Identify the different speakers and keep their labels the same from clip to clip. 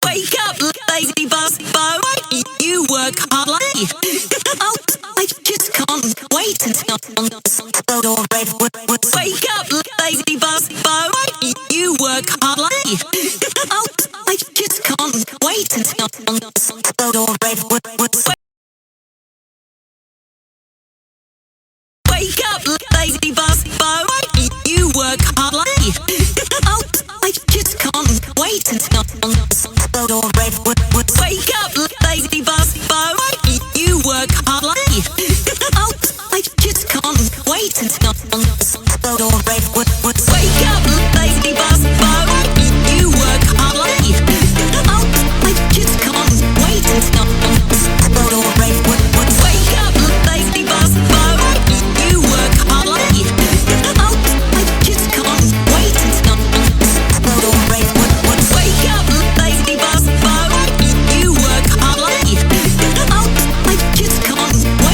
Speaker 1: Wake up, lazy busbo. You work hard late. Oh, I just can't wait until wake up, lazy busbo. You work hard late. Oh, I just can't wait until wake up, lazy busbo. You work hard late. Oh, I just can't wait until wake up, lazy busbo. You work hard late. Oh, I just can't wait until wake up, lazy busbo. You work hard late. Oh, I just can't wait until wake up, lazy busbo. You work hard late. Oh, I just can't wait until wake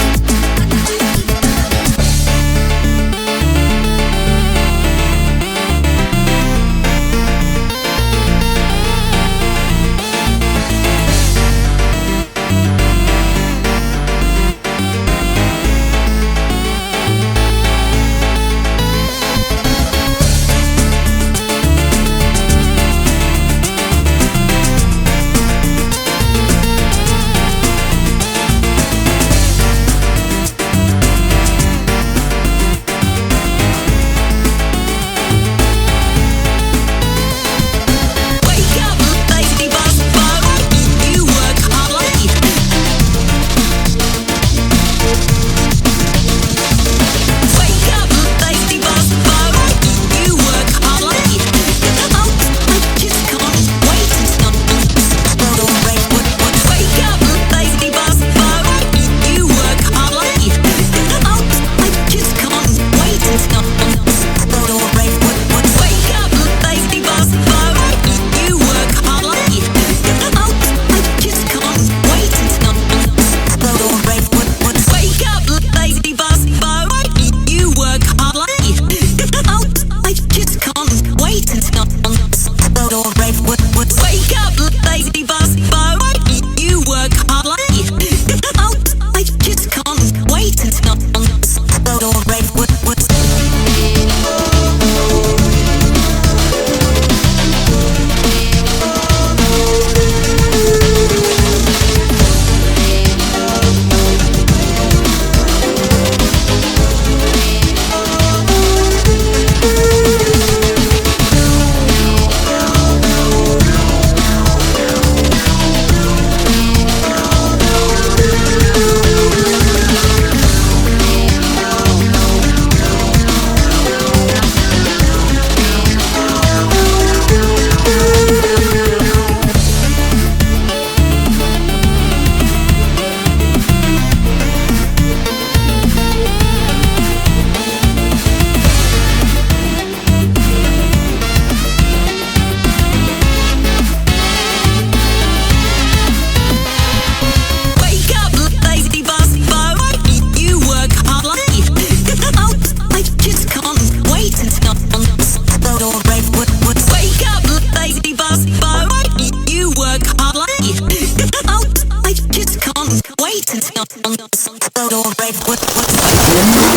Speaker 1: up, lazy busbo. You work hard late. Oh, I just can't wait until wake up, lazy busbo. You work hard late. Oh, I just can't wait until
Speaker 2: wait until